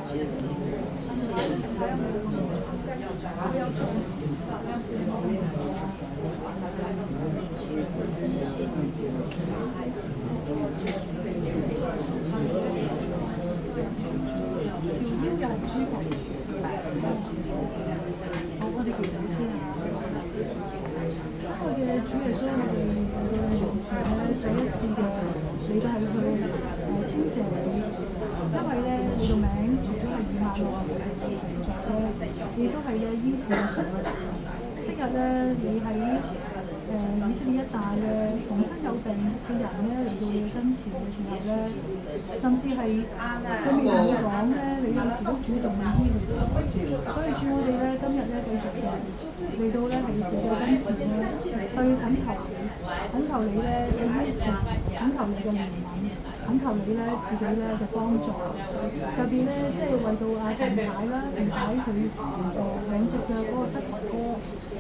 條腰又唔舒服。好，我哋祈禱先啊！我嘅主耶穌，我哋嘅面前咧，再一次嘅嚟到係去稱謝你，因為咧你個名除咗係以馬內利係同在咧，亦都係咧醫治嘅神。昔日咧，你喺以色列一帶咧，逢親有病嘅人咧嚟到你跟前嘅時候咧，甚至係佢未同你講咧，你有時都主動去醫佢。所以主我哋咧今日咧繼續嚟到咧係你嘅跟前咧，去懇求你咧嘅醫治，懇求你嘅憐憫，懇求你咧自己咧嘅幫助。特別咧即係為到阿鄧太啦，鄧太佢兩隻嘅嗰個膝頭哥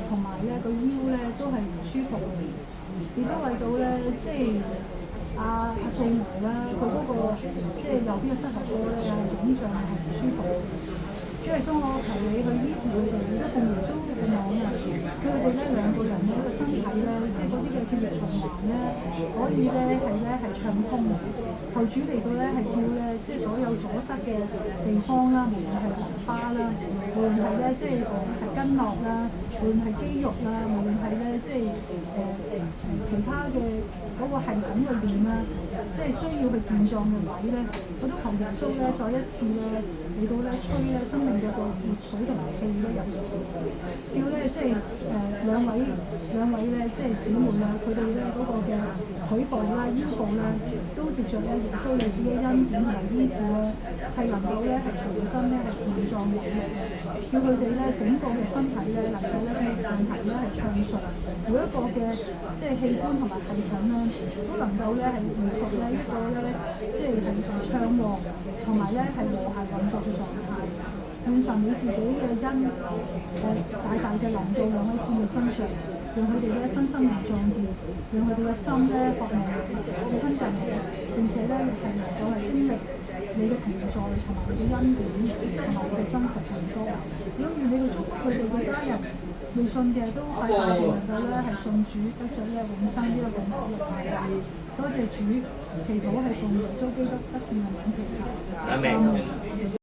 同埋咧個腰咧都係唔舒服，亦都為到咧即係阿素梅啦，佢嗰個即係右邊嘅膝頭哥咧有腫脹係唔舒服。主耶穌，我求你去醫治佢哋，都奉耶穌嘅名啊！佢哋咧兩個人咧個身體咧，即係嗰啲嘅血液循環咧，可以係暢通。求主嚟到咧係叫咧，即係所有阻塞嘅地方啦，無論係淋巴啦，無論係咧即係筋絡啦，無論係肌肉啦，無論係咧即係其他嘅嗰個系統裏邊啦，即係需要去健壯嘅位咧，我都求耶穌咧再一次咧嚟到咧吹咧生命嘅個熱水同埋氣咧入咗去，叫咧即係兩位咧即係姊妹啦，佢哋咧嗰個嘅腿部啦、腰部啦，都藉著咧耶穌你自己恩典同埋醫治咧，係能夠咧係重新咧係健壯有力嘅，叫佢哋咧整個嘅身體咧能夠咧運行咧係暢順，每一個嘅即係器官同埋系統咧都能夠咧係回復咧一個咧即係暢旺同埋咧係和諧運作嘅狀態。願神你自己嘅恩大大嘅臨到兩位姊妹身上，讓佢哋咧身心靈壯健，讓佢哋嘅心咧渴望你親近你，並且咧係能夠係經歷你嘅同在同埋你嘅恩典同埋你嘅真實更多。如果願你去祝福佢哋嘅家人，未信嘅都快快地能夠咧係信主，得著咧永生呢一個美樂嘅。多謝主，祈禱係奉耶穌基督得勝嘅名祈求。阿門。